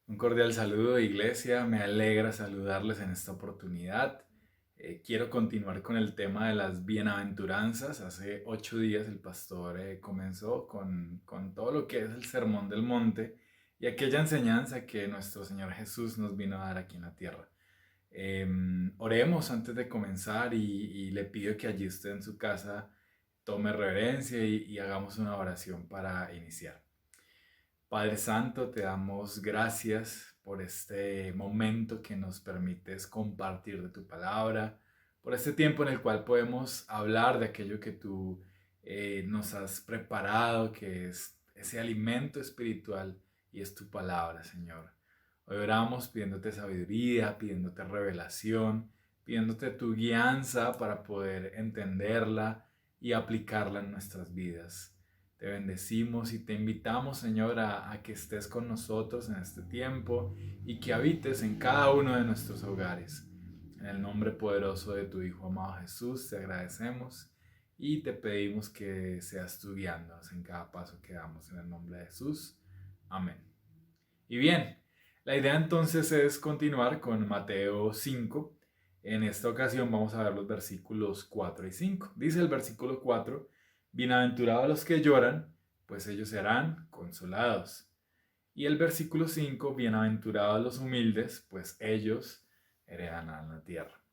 Un cordial saludo, iglesia. Me alegra saludarles en esta oportunidad. Quiero continuar con el tema de las bienaventuranzas. Hace 8 días el pastor comenzó con todo lo que es el Sermón del Monte y aquella enseñanza que nuestro Señor Jesús nos vino a dar aquí en la tierra. Oremos antes de comenzar y le pido que allí usted en su casa tome reverencia y hagamos una oración para iniciar. Padre Santo, te damos gracias por este momento que nos permites compartir de tu palabra, por este tiempo en el cual podemos hablar de aquello que tú nos has preparado, que es ese alimento espiritual y es tu palabra, Señor. Hoy oramos pidiéndote sabiduría, pidiéndote revelación, pidiéndote tu guianza para poder entenderla y aplicarla en nuestras vidas. Te bendecimos y te invitamos, Señor, a que estés con nosotros en este tiempo y que habites en cada uno de nuestros hogares. En el nombre poderoso de tu Hijo amado Jesús, te agradecemos y te pedimos que seas tú guiándonos en cada paso que damos en el nombre de Jesús. Amén. Y bien, la idea entonces es continuar con Mateo 5. En esta ocasión vamos a ver los versículos 4 y 5. Dice el versículo 4: bienaventurados los que lloran, pues ellos serán consolados. Y el versículo 5: bienaventurados los humildes, pues ellos heredarán la tierra.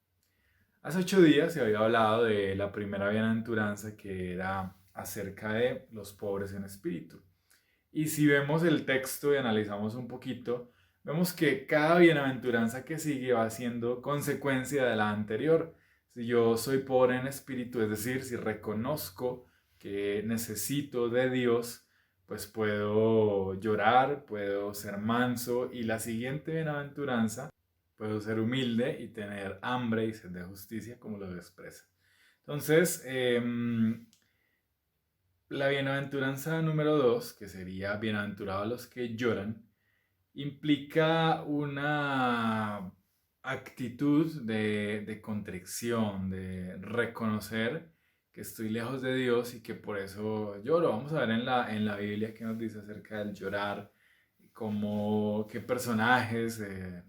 Hace 8 días se había hablado de la primera bienaventuranza, que era acerca de los pobres en espíritu. Y si vemos el texto y analizamos un poquito, vemos que cada bienaventuranza que sigue va siendo consecuencia de la anterior. Si yo soy pobre en espíritu, es decir, si reconozco que necesito de Dios, pues puedo llorar, puedo ser manso, y la siguiente bienaventuranza, puedo ser humilde y tener hambre y sed de justicia, como lo expresa. Entonces, la bienaventuranza número 2, que sería bienaventurados los que lloran, implica una actitud de contrición, de reconocer que estoy lejos de Dios y que por eso lloro. Vamos a ver en la Biblia qué nos dice acerca del llorar, como qué personajes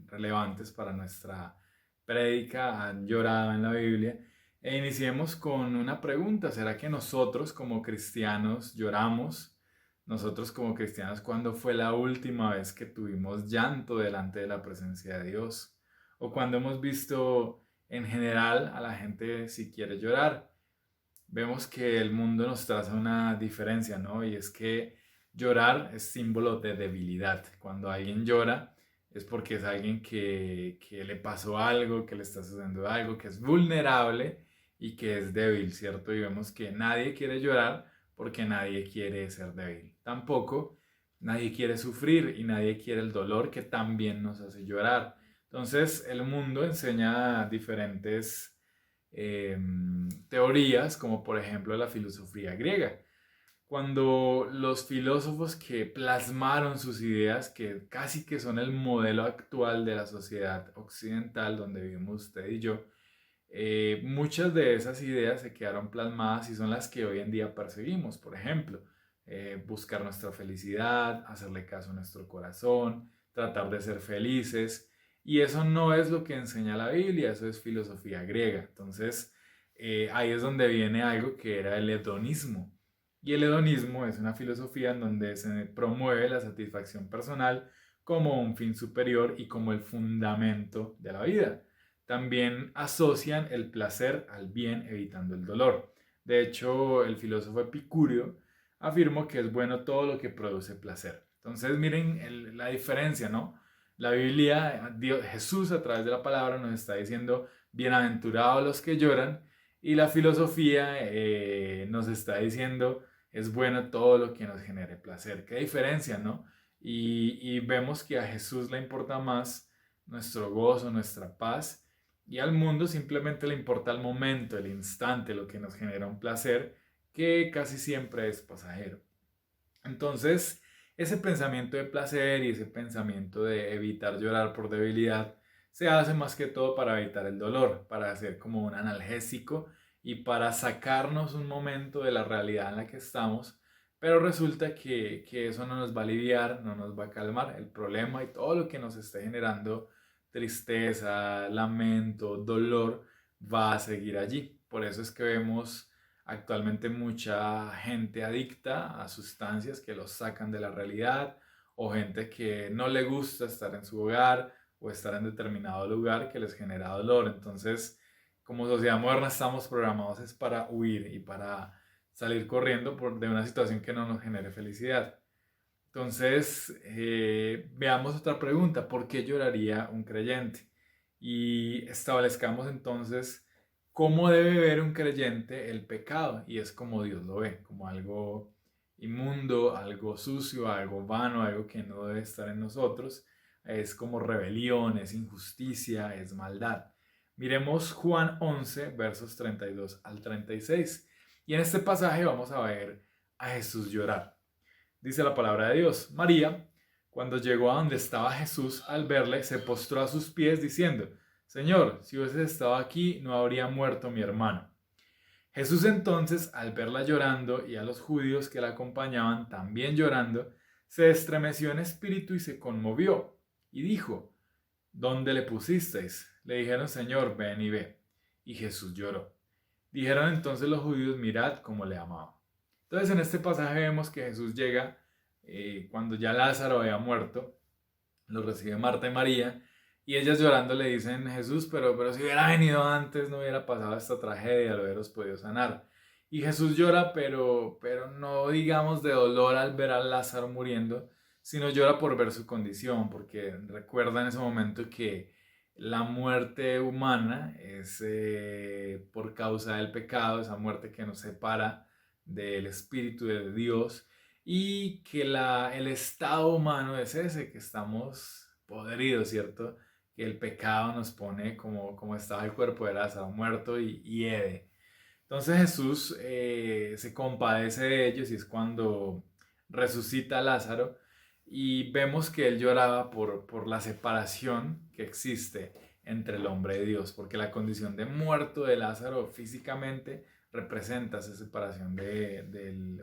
relevantes para nuestra prédica han llorado en la Biblia. E iniciemos con una pregunta: ¿será que nosotros como cristianos lloramos? Nosotros como cristianos, ¿cuándo fue la última vez que tuvimos llanto delante de la presencia de Dios? O cuando hemos visto en general a la gente si quiere llorar. Vemos que el mundo nos traza una diferencia, ¿no? Y es que llorar es símbolo de debilidad. Cuando alguien llora es porque es alguien que le pasó algo, que le está sucediendo algo, que es vulnerable y que es débil, ¿cierto? Y vemos que nadie quiere llorar porque nadie quiere ser débil. Tampoco nadie quiere sufrir y nadie quiere el dolor que también nos hace llorar. Entonces el mundo enseña diferentes eh, teorías, como por ejemplo la filosofía griega. Cuando los filósofos que plasmaron sus ideas, que casi que son el modelo actual de la sociedad occidental donde vivimos usted y yo, muchas de esas ideas se quedaron plasmadas y son las que hoy en día perseguimos. Por ejemplo, buscar nuestra felicidad, hacerle caso a nuestro corazón, tratar de ser felices. Y eso no es lo que enseña la Biblia, eso es filosofía griega. Entonces, ahí es donde viene algo que era el hedonismo. Y el hedonismo es una filosofía en donde se promueve la satisfacción personal como un fin superior y como el fundamento de la vida. También asocian el placer al bien, evitando el dolor. De hecho, el filósofo Epicurio afirmó que es bueno todo lo que produce placer. Entonces, miren la diferencia, ¿no? La Biblia, Dios, Jesús a través de la palabra nos está diciendo: bienaventurados los que lloran, y la filosofía nos está diciendo: es bueno todo lo que nos genere placer. Qué diferencia, ¿no? Y vemos que a Jesús le importa más nuestro gozo, nuestra paz, y al mundo simplemente le importa el momento, el instante, lo que nos genera un placer que casi siempre es pasajero. Entonces, ese pensamiento de placer y ese pensamiento de evitar llorar por debilidad se hace más que todo para evitar el dolor, para hacer como un analgésico y para sacarnos un momento de la realidad en la que estamos, pero resulta que eso no nos va a aliviar, no nos va a calmar el problema y todo lo que nos esté generando tristeza, lamento, dolor, va a seguir allí. Por eso es que vemos actualmente mucha gente adicta a sustancias que los sacan de la realidad o gente que no le gusta estar en su hogar o estar en determinado lugar que les genera dolor. Entonces, como sociedad moderna estamos programados es para huir y para salir corriendo de una situación que no nos genere felicidad. Entonces, veamos otra pregunta. ¿Por qué lloraría un creyente? Y establezcamos entonces cómo debe ver un creyente el pecado. Y es como Dios lo ve, como algo inmundo, algo sucio, algo vano, algo que no debe estar en nosotros. Es como rebelión, es injusticia, es maldad. Miremos Juan 11, versos 32 al 36. Y en este pasaje vamos a ver a Jesús llorar. Dice la palabra de Dios. María, cuando llegó a donde estaba Jesús, al verle, se postró a sus pies diciendo, Señor, si hubieses estado aquí, no habría muerto mi hermano. Jesús entonces, al verla llorando y a los judíos que la acompañaban también llorando, se estremeció en espíritu y se conmovió, y dijo, ¿dónde le pusisteis? Le dijeron, Señor, ven y ve. Y Jesús lloró. Dijeron entonces los judíos, mirad cómo le amaba. Entonces en este pasaje vemos que Jesús llega cuando ya Lázaro había muerto, lo recibe Marta y María, y ellas llorando le dicen, Jesús, pero si hubiera venido antes no hubiera pasado esta tragedia, lo hubieras podido sanar. Y Jesús llora, pero no digamos de dolor al ver a Lázaro muriendo, sino llora por ver su condición, porque recuerda en ese momento que la muerte humana es por causa del pecado, esa muerte que nos separa del Espíritu de Dios y que el estado humano es ese, que estamos podridos, ¿cierto? Que el pecado nos pone como estaba el cuerpo de Lázaro, muerto y hede. Entonces Jesús se compadece de ellos y es cuando resucita a Lázaro y vemos que él lloraba por la separación que existe entre el hombre y Dios, porque la condición de muerto de Lázaro físicamente representa esa separación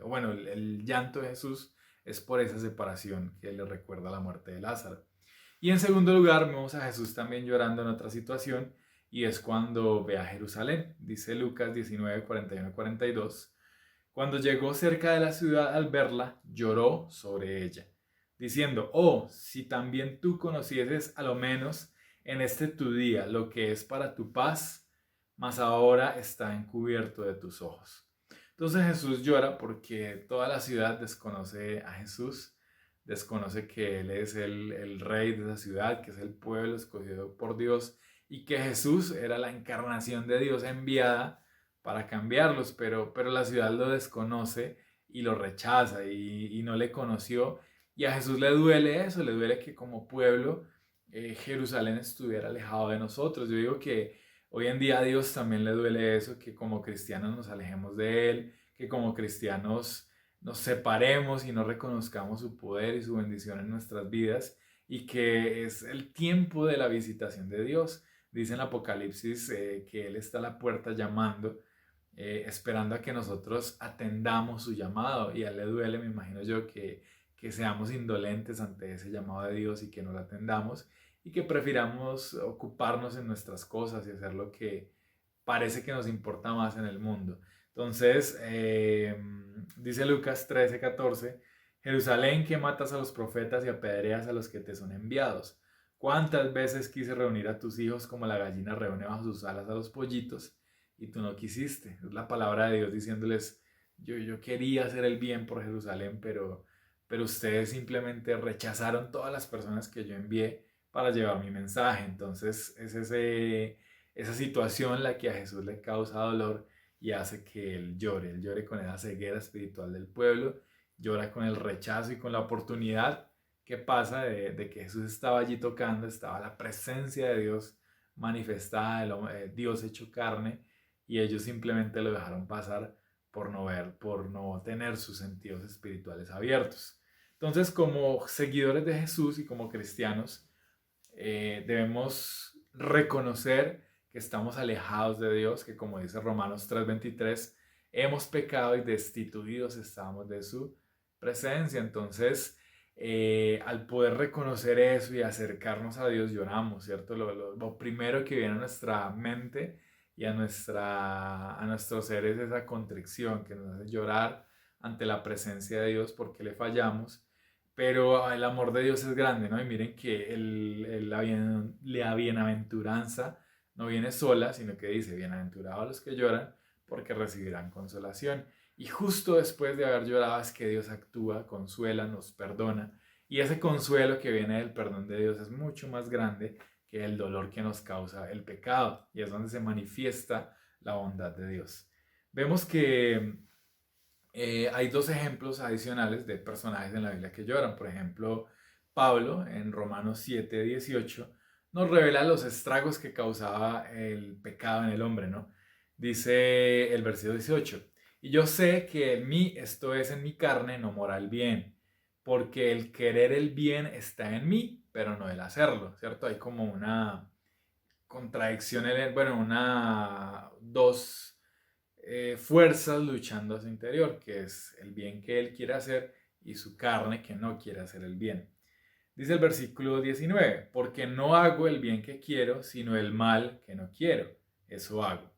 bueno, el llanto de Jesús es por esa separación que le recuerda la muerte de Lázaro. Y en segundo lugar, vemos a Jesús también llorando en otra situación y es cuando ve a Jerusalén. Dice Lucas 19, 41, 42. Cuando llegó cerca de la ciudad al verla, lloró sobre ella, diciendo, oh, si también tú conocieses a lo menos en este tu día lo que es para tu paz, mas ahora está encubierto de tus ojos. Entonces Jesús llora porque toda la ciudad desconoce a Jesús, desconoce que Él es el rey de esa ciudad, que es el pueblo escogido por Dios y que Jesús era la encarnación de Dios enviada para cambiarlos, pero la ciudad lo desconoce y lo rechaza y no le conoció. Y a Jesús le duele eso, le duele que como pueblo Jerusalén estuviera alejado de nosotros. Yo digo que hoy en día a Dios también le duele eso, que como cristianos nos alejemos de Él, que como cristianos nos separemos y no reconozcamos su poder y su bendición en nuestras vidas y que es el tiempo de la visitación de Dios. Dice en Apocalipsis que Él está a la puerta llamando, esperando a que nosotros atendamos su llamado y a Él le duele, me imagino yo, que seamos indolentes ante ese llamado de Dios y que no lo atendamos y que prefiramos ocuparnos en nuestras cosas y hacer lo que parece que nos importa más en el mundo. Entonces, dice Lucas 13:14, Jerusalén que matas a los profetas y apedreas a los que te son enviados. ¿Cuántas veces quise reunir a tus hijos como la gallina reúne bajo sus alas a los pollitos y tú no quisiste? Es la palabra de Dios diciéndoles, yo quería hacer el bien por Jerusalén, pero ustedes simplemente rechazaron todas las personas que yo envié para llevar mi mensaje. Entonces es esa situación la que a Jesús le causa dolor y hace que él llore con esa ceguera espiritual del pueblo, llora con el rechazo y con la oportunidad que pasa de que Jesús estaba allí tocando, estaba la presencia de Dios manifestada, Dios hecho carne, y ellos simplemente lo dejaron pasar por no ver, por no tener sus sentidos espirituales abiertos. Entonces, como seguidores de Jesús y como cristianos, debemos reconocer que estamos alejados de Dios, que como dice Romanos 3:23, hemos pecado y destituidos estamos de su presencia. Entonces, al poder reconocer eso y acercarnos a Dios, lloramos, ¿cierto? Lo primero que viene a nuestra mente y a nuestro ser es esa contrición que nos hace llorar ante la presencia de Dios porque le fallamos. Pero el amor de Dios es grande, ¿no? Y miren que la bienaventuranza no viene sola, sino que dice, bienaventurados los que lloran, porque recibirán consolación. Y justo después de haber llorado es que Dios actúa, consuela, nos perdona. Y ese consuelo que viene del perdón de Dios es mucho más grande que el dolor que nos causa el pecado. Y es donde se manifiesta la bondad de Dios. Vemos que hay dos ejemplos adicionales de personajes en la Biblia que lloran. Por ejemplo, Pablo en Romanos 7:18 nos revela los estragos que causaba el pecado en el hombre, ¿no? Dice el versículo 18, y yo sé que en mí, esto es en mi carne, no mora el bien, porque el querer el bien está en mí, pero no el hacerlo, ¿cierto? Hay como una contradicción, bueno, dos fuerzas luchando a su interior, que es el bien que él quiere hacer y su carne que no quiere hacer el bien. Dice el versículo 19, porque no hago el bien que quiero, sino el mal que no quiero. Eso hago.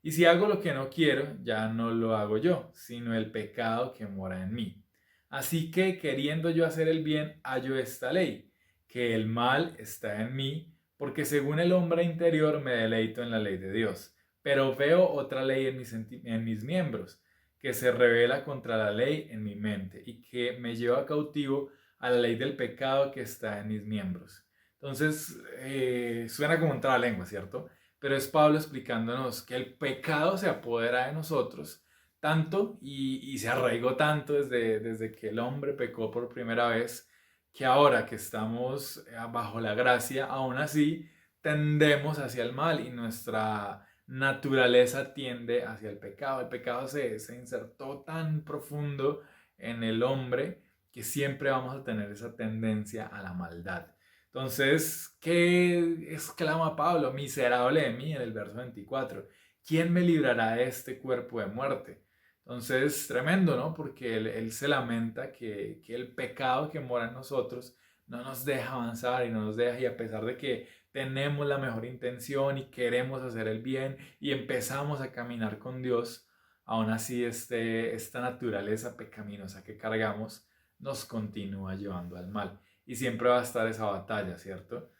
Y si hago lo que no quiero, ya no lo hago yo, sino el pecado que mora en mí. Así que queriendo yo hacer el bien, hallo esta ley, que el mal está en mí, porque según el hombre interior me deleito en la ley de Dios. Pero veo otra ley en mis miembros, que se revela contra la ley en mi mente y que me lleva cautivo a la ley del pecado que está en mis miembros. Entonces, suena como un trabalengua, ¿cierto? Pero es Pablo explicándonos que el pecado se apodera de nosotros tanto y se arraigó tanto desde que el hombre pecó por primera vez, que ahora que estamos bajo la gracia, aún así tendemos hacia el mal y nuestra naturaleza tiende hacia el pecado. El pecado se insertó tan profundo en el hombre que siempre vamos a tener esa tendencia a la maldad. Entonces, ¿qué exclama Pablo? Miserable de mí en el verso 24. ¿Quién me librará de este cuerpo de muerte? Entonces, tremendo, ¿no? Porque él se lamenta que el pecado que mora en nosotros no nos deja avanzar y no nos deja, y a pesar de que tenemos la mejor intención y queremos hacer el bien y empezamos a caminar con Dios, aún así esta naturaleza pecaminosa que cargamos nos continúa llevando al mal. Y siempre va a estar esa batalla, ¿cierto?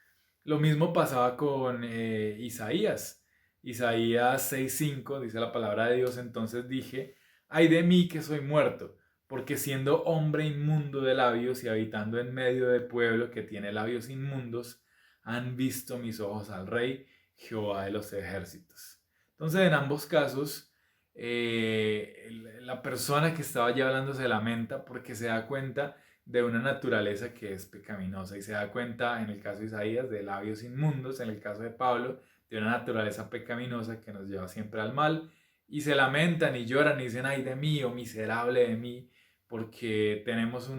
Lo mismo pasaba con Isaías. Isaías 6:5 dice la palabra de Dios, entonces dije, ay de mí que soy muerto, porque siendo hombre inmundo de labios y habitando en medio de pueblo que tiene labios inmundos, han visto mis ojos al Rey, Jehová de los ejércitos. Entonces, en ambos casos, la persona que estaba allí hablando se lamenta porque se da cuenta de una naturaleza que es pecaminosa y se da cuenta, en el caso de Isaías, de labios inmundos, en el caso de Pablo, de una naturaleza pecaminosa que nos lleva siempre al mal, y se lamentan y lloran y dicen, ay de mí, o miserable de mí, porque tenemos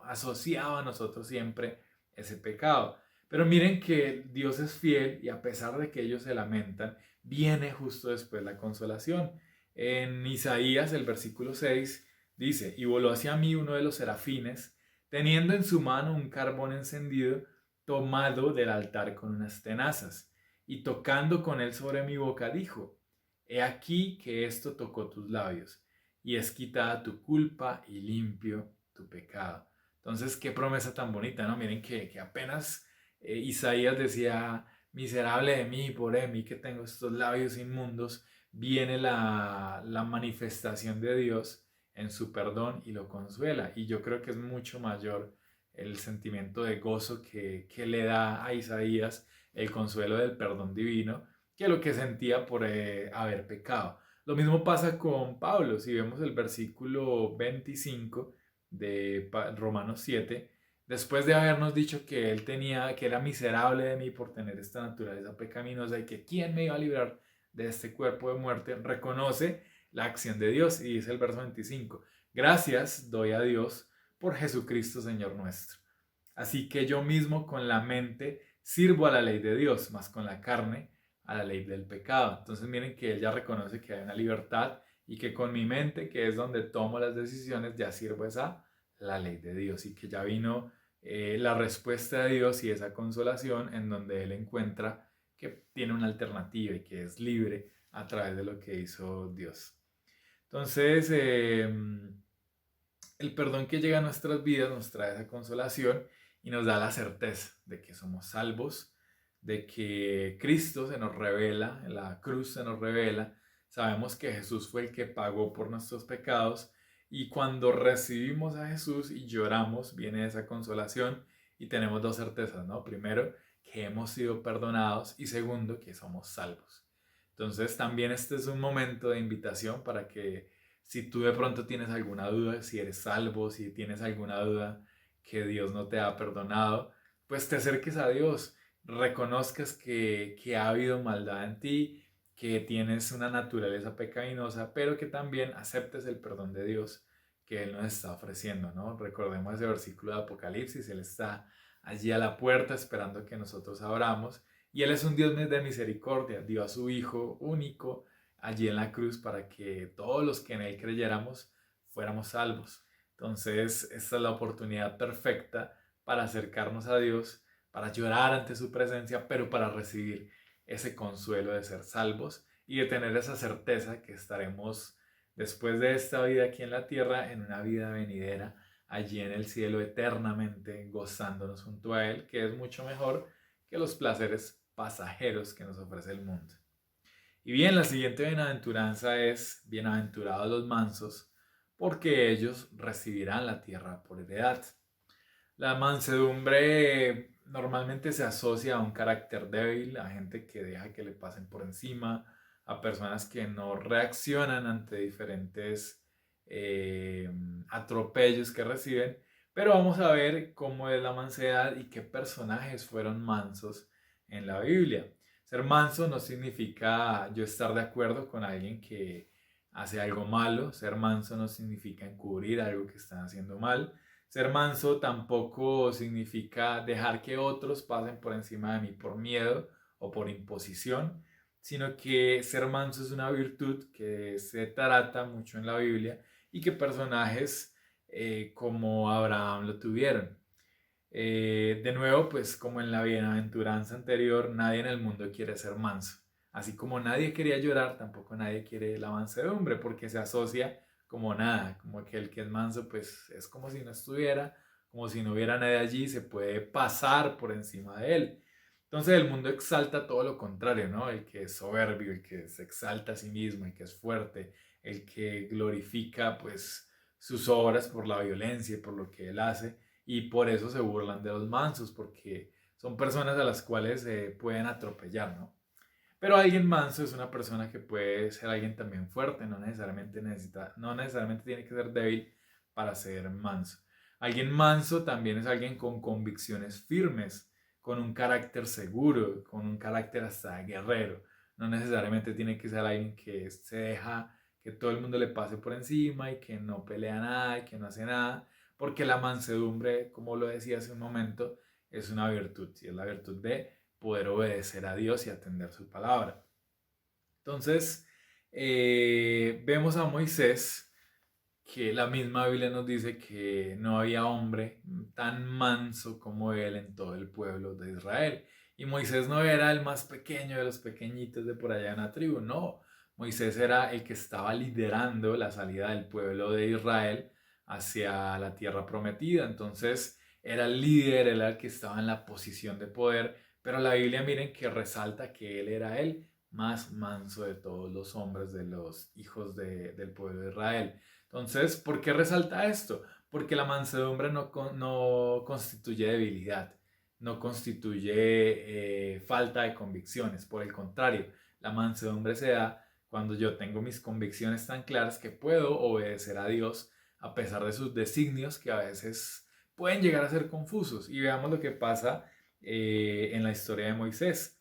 asociado a nosotros siempre ese pecado. Pero miren que Dios es fiel y a pesar de que ellos se lamentan, viene justo después la consolación. En Isaías, el versículo 6, dice, y voló hacia mí uno de los serafines, teniendo en su mano un carbón encendido, tomado del altar con unas tenazas, y tocando con él sobre mi boca, dijo, he aquí que esto tocó tus labios, y es quitada tu culpa y limpio tu pecado. Entonces, qué promesa tan bonita, ¿no? Miren que apenas Isaías decía, miserable de mí, pobre de mí que tengo estos labios inmundos, viene la manifestación de Dios en su perdón y lo consuela. Y yo creo que es mucho mayor el sentimiento de gozo que le da a Isaías el consuelo del perdón divino que lo que sentía por haber pecado. Lo mismo pasa con Pablo. Si vemos el versículo 25 de Romanos 7, después de habernos dicho que él que era miserable de mí por tener esta naturaleza pecaminosa y que quién me iba a librar de este cuerpo de muerte, reconoce la acción de Dios y dice el verso 25, gracias doy a Dios por Jesucristo Señor nuestro. Así que yo mismo con la mente sirvo a la ley de Dios, más con la carne a la ley del pecado. Entonces miren que él ya reconoce que hay una libertad y que con mi mente, que es donde tomo las decisiones, ya sirvo esa la ley de Dios y que ya vino la respuesta de Dios y esa consolación en donde Él encuentra que tiene una alternativa y que es libre a través de lo que hizo Dios. Entonces, el perdón que llega a nuestras vidas nos trae esa consolación y nos da la certeza de que somos salvos, de que Cristo se nos revela, en la cruz se nos revela, sabemos que Jesús fue el que pagó por nuestros pecados y cuando recibimos a Jesús y lloramos, viene esa consolación y tenemos dos certezas, ¿no? Primero, que hemos sido perdonados y segundo, que somos salvos. Entonces también este es un momento de invitación para que si tú de pronto tienes alguna duda, si eres salvo, si tienes alguna duda que Dios no te ha perdonado, pues te acerques a Dios, reconozcas que ha habido maldad en ti, que tienes una naturaleza pecaminosa, pero que también aceptes el perdón de Dios que Él nos está ofreciendo, ¿no? Recordemos ese versículo de Apocalipsis, Él está allí a la puerta esperando que nosotros abramos y Él es un Dios de misericordia, dio a su Hijo único allí en la cruz para que todos los que en Él creyéramos fuéramos salvos. Entonces, esta es la oportunidad perfecta para acercarnos a Dios, para llorar ante su presencia, pero para recibir ese consuelo de ser salvos y de tener esa certeza que estaremos después de esta vida aquí en la tierra, en una vida venidera, allí en el cielo eternamente, gozándonos junto a Él, que es mucho mejor que los placeres pasajeros que nos ofrece el mundo. Y bien, la siguiente bienaventuranza es, bienaventurados los mansos, porque ellos recibirán la tierra por heredad. La mansedumbre normalmente se asocia a un carácter débil, a gente que deja que le pasen por encima, a personas que no reaccionan ante diferentes eh, atropellos que reciben. Pero vamos a ver cómo es la mansedad y qué personajes fueron mansos en la Biblia. Ser manso no significa yo estar de acuerdo con alguien que hace algo malo. Ser manso no significa encubrir algo que están haciendo mal. Ser manso tampoco significa dejar que otros pasen por encima de mí por miedo o por imposición, sino que ser manso es una virtud que se trata mucho en la Biblia y que personajes como Abraham lo tuvieron. De nuevo, pues como en la bienaventuranza anterior, nadie en el mundo quiere ser manso. Así como nadie quería llorar, tampoco nadie quiere la mansedumbre porque se asocia como nada, como que el que es manso pues es como si no estuviera, como si no hubiera nadie allí, se puede pasar por encima de él. Entonces el mundo exalta todo lo contrario, ¿no? El que es soberbio, el que se exalta a sí mismo, el que es fuerte, el que glorifica pues sus obras por la violencia y por lo que él hace y por eso se burlan de los mansos, porque son personas a las cuales se pueden atropellar, ¿no? Pero alguien manso es una persona que puede ser alguien también fuerte, no necesariamente tiene que ser débil para ser manso. Alguien manso también es alguien con convicciones firmes, con un carácter seguro, con un carácter hasta guerrero. No necesariamente tiene que ser alguien que se deja que todo el mundo le pase por encima y que no pelea nada y que no hace nada, porque la mansedumbre, como lo decía hace un momento, es una virtud y es la virtud de poder obedecer a Dios y atender su palabra. Entonces, vemos a Moisés que la misma Biblia nos dice que no había hombre tan manso como él en todo el pueblo de Israel. Y Moisés no era el más pequeño de los pequeñitos de por allá en la tribu, no. Moisés era el que estaba liderando la salida del pueblo de Israel hacia la tierra prometida. Entonces era el líder, era el que estaba en la posición de poder. Pero la Biblia miren que resalta que él era el más manso de todos los hombres de los hijos del pueblo de Israel. Entonces, ¿por qué resalta esto? Porque la mansedumbre no constituye debilidad, no constituye falta de convicciones. Por el contrario, la mansedumbre se da cuando yo tengo mis convicciones tan claras que puedo obedecer a Dios a pesar de sus designios que a veces pueden llegar a ser confusos. Y veamos lo que pasa en la historia de Moisés.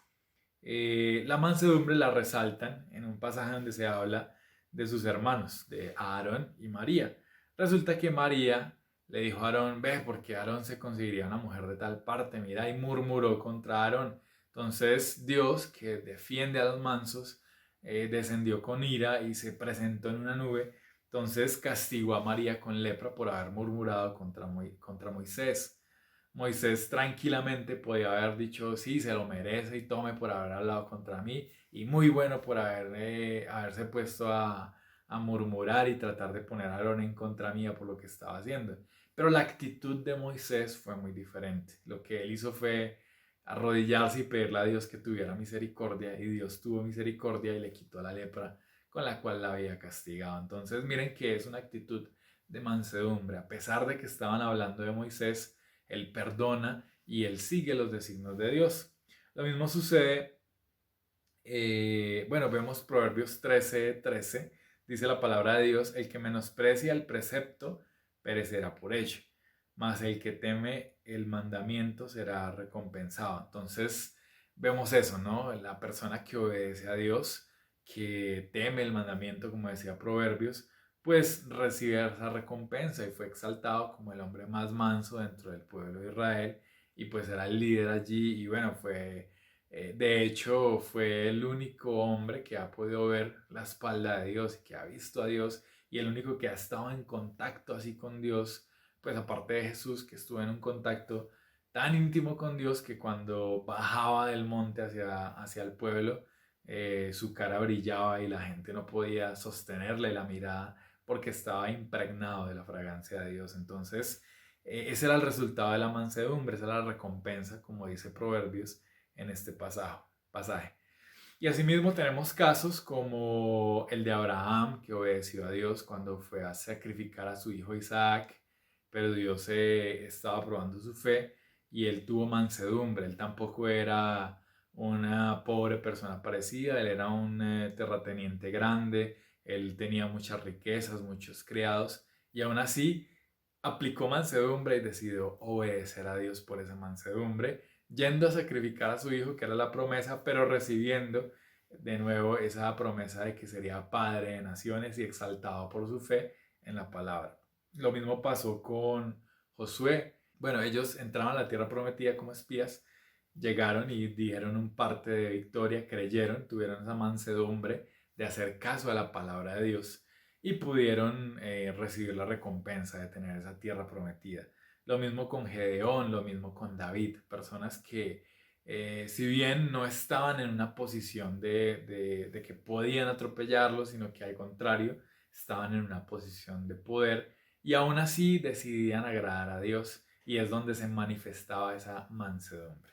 La mansedumbre la resaltan en un pasaje donde se habla de sus hermanos, de Aarón y María. Resulta que María le dijo a Aarón, ve, porque Aarón se conseguiría una mujer de tal parte, mira, y murmuró contra Aarón. Entonces Dios, que defiende a los mansos, descendió con ira y se presentó en una nube. Entonces castigó a María con lepra por haber murmurado contra Moisés. Moisés tranquilamente podía haber dicho, sí, se lo merece y tome por haber hablado contra mí, y muy bueno por haberse puesto a murmurar y tratar de poner a Aarón en contra mía por lo que estaba haciendo. Pero la actitud de Moisés fue muy diferente. Lo que él hizo fue arrodillarse y pedirle a Dios que tuviera misericordia, y Dios tuvo misericordia y le quitó la lepra con la cual la había castigado. Entonces miren que es una actitud de mansedumbre. A pesar de que estaban hablando de Moisés, él perdona y él sigue los designios de Dios. Lo mismo sucede, bueno, vemos Proverbios 13:13, dice la palabra de Dios: el que menosprecia el precepto perecerá por ello, mas el que teme el mandamiento será recompensado. Entonces vemos eso, ¿no? La persona que obedece a Dios, que teme el mandamiento, como decía Proverbios, pues recibe esa recompensa, y fue exaltado como el hombre más manso dentro del pueblo de Israel, y pues era el líder allí. Y bueno, de hecho fue el único hombre que ha podido ver la espalda de Dios y que ha visto a Dios, y el único que ha estado en contacto así con Dios, pues aparte de Jesús, que estuvo en un contacto tan íntimo con Dios que cuando bajaba del monte hacia el pueblo, su cara brillaba y la gente no podía sostenerle la mirada porque estaba impregnado de la fragancia de Dios. Entonces, ese era el resultado de la mansedumbre, esa era la recompensa, como dice Proverbios en este pasaje. Y asimismo tenemos casos como el de Abraham, que obedeció a Dios cuando fue a sacrificar a su hijo Isaac, pero Dios estaba probando su fe y él tuvo mansedumbre. Él tampoco era una pobre persona parecida, él era un terrateniente grande, él tenía muchas riquezas, muchos criados, y aún así aplicó mansedumbre y decidió obedecer a Dios por esa mansedumbre, yendo a sacrificar a su hijo, que era la promesa, pero recibiendo de nuevo esa promesa de que sería padre de naciones y exaltado por su fe en la palabra. Lo mismo pasó con Josué. Bueno, ellos entraron a la tierra prometida como espías, llegaron y dieron un parte de victoria, creyeron, tuvieron esa mansedumbre de hacer caso a la palabra de Dios, y pudieron recibir la recompensa de tener esa tierra prometida. Lo mismo con Gedeón, lo mismo con David, personas que si bien no estaban en una posición de que podían atropellarlo, sino que al contrario, estaban en una posición de poder, y aún así decidían agradar a Dios, y es donde se manifestaba esa mansedumbre.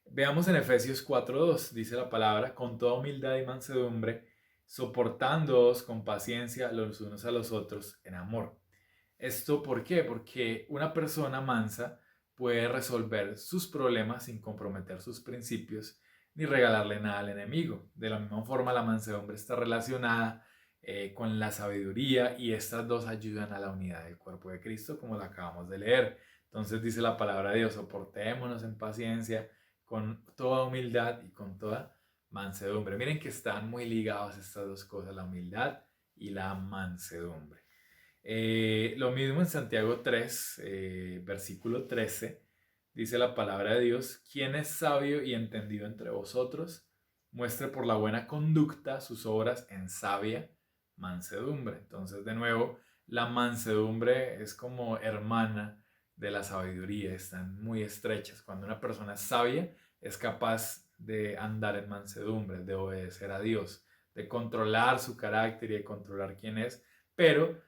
Veamos en Efesios 4:2, dice la palabra: con toda humildad y mansedumbre, soportándoos con paciencia los unos a los otros en amor. ¿Esto por qué? Porque una persona mansa puede resolver sus problemas sin comprometer sus principios ni regalarle nada al enemigo. De la misma forma, la mansedumbre está relacionada con la sabiduría, y estas dos ayudan a la unidad del cuerpo de Cristo, como lo acabamos de leer. Entonces dice la palabra de Dios: soportémonos en paciencia, con toda humildad y con toda mansedumbre. Miren que están muy ligados estas dos cosas, la humildad y la mansedumbre. Lo mismo en Santiago 3, versículo 13, dice la palabra de Dios: ¿quién es sabio y entendido entre vosotros? Muestre por la buena conducta sus obras en sabia mansedumbre. Entonces, de nuevo, la mansedumbre es como hermana de la sabiduría, están muy estrechas. Cuando una persona es sabia, es capaz de andar en mansedumbre, de obedecer a Dios, de controlar su carácter y de controlar quién es, pero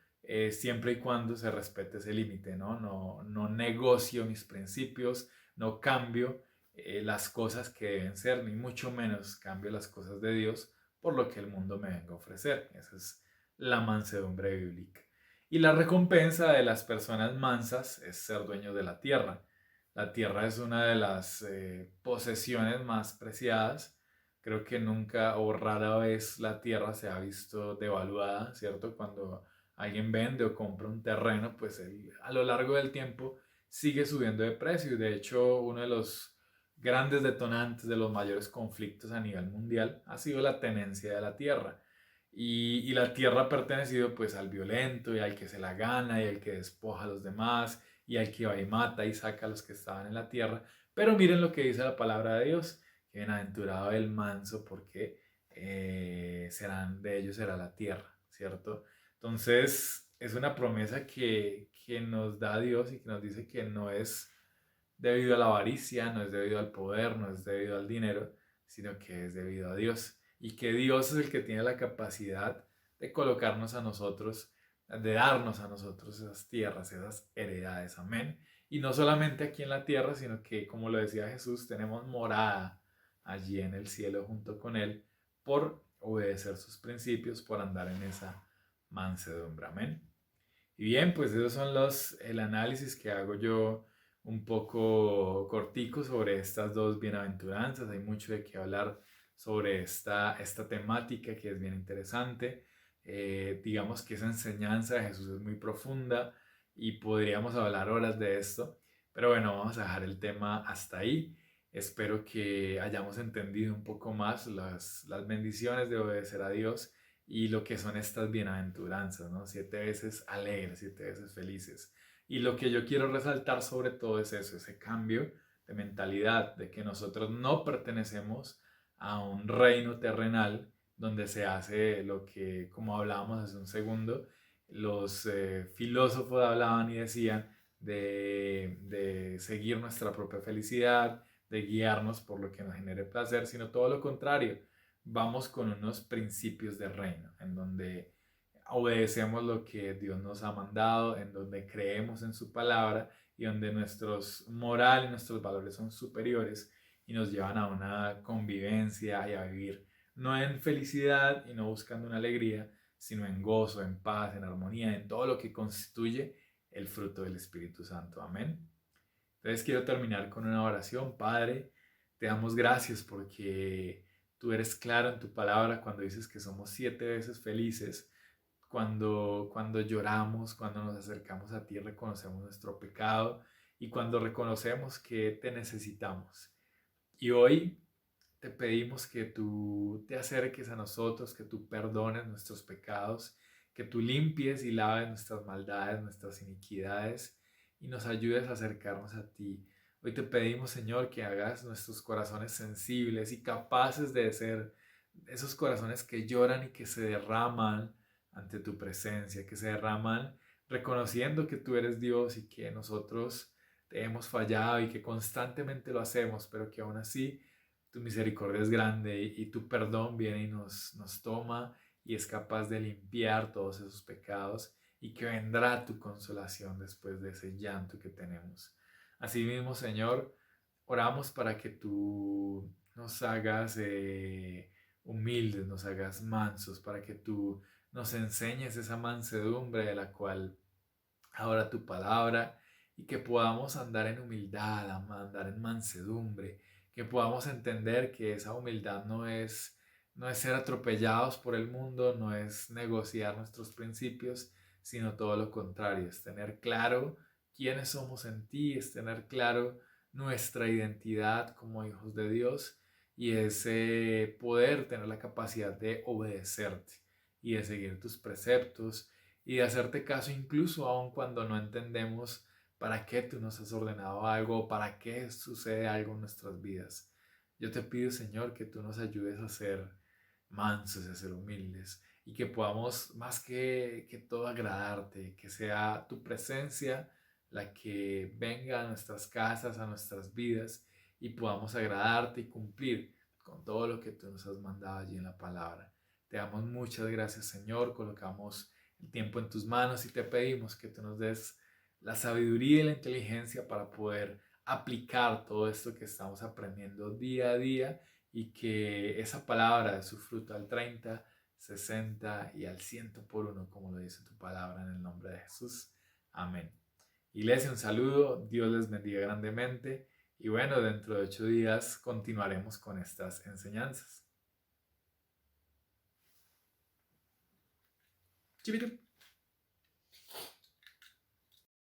siempre y cuando se respete ese límite, ¿no? No negocio mis principios, no cambio las cosas que deben ser, ni mucho menos cambio las cosas de Dios por lo que el mundo me venga a ofrecer. Esa es la mansedumbre bíblica. Y la recompensa de las personas mansas es ser dueños de la tierra. La tierra es una de las posesiones más preciadas. Creo que nunca o rara vez la tierra se ha visto devaluada, ¿cierto? Cuando alguien vende o compra un terreno, pues a lo largo del tiempo sigue subiendo de precio. Y de hecho, uno de los grandes detonantes de los mayores conflictos a nivel mundial ha sido la tenencia de la tierra. Y la tierra ha pertenecido pues al violento y al que se la gana y al que despoja a los demás y al que va y mata y saca a los que estaban en la tierra. Pero miren lo que dice la palabra de Dios: que bienaventurado el manso, porque de ellos será la tierra, ¿cierto? Entonces, es una promesa que nos da Dios y que nos dice que no es debido a la avaricia, no es debido al poder, no es debido al dinero, sino que es debido a Dios. Y que Dios es el que tiene la capacidad de colocarnos a nosotros, de darnos a nosotros esas tierras, esas heredades. Amén. Y no solamente aquí en la tierra, sino que, como lo decía Jesús, tenemos morada allí en el cielo junto con Él por obedecer sus principios, por andar en esa mansedumbre. Amén. Y bien, pues esos son el análisis que hago yo un poco cortico sobre estas dos bienaventuranzas. Hay mucho de qué hablar sobre esta temática que es bien interesante. Digamos que esa enseñanza de Jesús es muy profunda y podríamos hablar horas de esto. Pero bueno, vamos a dejar el tema hasta ahí. Espero que hayamos entendido un poco más las bendiciones de obedecer a Dios y lo que son estas bienaventuranzas, ¿no? 7 veces alegres, 7 veces felices. Y lo que yo quiero resaltar sobre todo es eso, ese cambio de mentalidad, de que nosotros no pertenecemos a un reino terrenal donde se hace lo que, como hablábamos hace un segundo, los filósofos hablaban y decían de seguir nuestra propia felicidad, de guiarnos por lo que nos genere placer, sino todo lo contrario. Vamos con unos principios de reino, en donde obedecemos lo que Dios nos ha mandado, en donde creemos en su palabra y donde nuestros moral y nuestros valores son superiores y nos llevan a una convivencia y a vivir no en felicidad y no buscando una alegría, sino en gozo, en paz, en armonía, en todo lo que constituye el fruto del Espíritu Santo. Amén. Entonces quiero terminar con una oración. Padre, te damos gracias porque tú eres claro en tu palabra cuando dices que somos 7 veces felices, cuando lloramos, cuando nos acercamos a ti, reconocemos nuestro pecado y cuando reconocemos que te necesitamos. Y hoy te pedimos que tú te acerques a nosotros, que tú perdones nuestros pecados, que tú limpies y laves nuestras maldades, nuestras iniquidades y nos ayudes a acercarnos a ti. Hoy te pedimos, Señor, que hagas nuestros corazones sensibles y capaces de ser esos corazones que lloran y que se derraman ante tu presencia, que se derraman reconociendo que tú eres Dios y que nosotros te hemos fallado y que constantemente lo hacemos, pero que aún así tu misericordia es grande y tu perdón viene y nos toma y es capaz de limpiar todos esos pecados y que vendrá tu consolación después de ese llanto que tenemos. Asimismo, Señor, oramos para que tú nos hagas humildes, nos hagas mansos, para que tú nos enseñes esa mansedumbre de la cual ahora tu palabra y que podamos andar en humildad, andar en mansedumbre, que podamos entender que esa humildad no es ser atropellados por el mundo, no es negociar nuestros principios, sino todo lo contrario, es tener claro quiénes somos en ti, es tener claro nuestra identidad como hijos de Dios y es poder tener la capacidad de obedecerte y de seguir tus preceptos y de hacerte caso incluso aun cuando no entendemos para qué tú nos has ordenado algo o para qué sucede algo en nuestras vidas. Yo te pido, Señor, que tú nos ayudes a ser mansos, a ser humildes y que podamos más que todo agradarte, que sea tu presencia la que venga a nuestras casas, a nuestras vidas y podamos agradarte y cumplir con todo lo que tú nos has mandado allí en la palabra. Te damos muchas gracias, Señor. Colocamos el tiempo en tus manos y te pedimos que tú nos des la sabiduría y la inteligencia para poder aplicar todo esto que estamos aprendiendo día a día y que esa palabra de su fruto al 30, 60 y al 100 por uno, como lo dice tu palabra en el nombre de Jesús. Amén. Iglesia, un saludo, Dios les bendiga grandemente y bueno, dentro de 8 días continuaremos con estas enseñanzas. Chivito.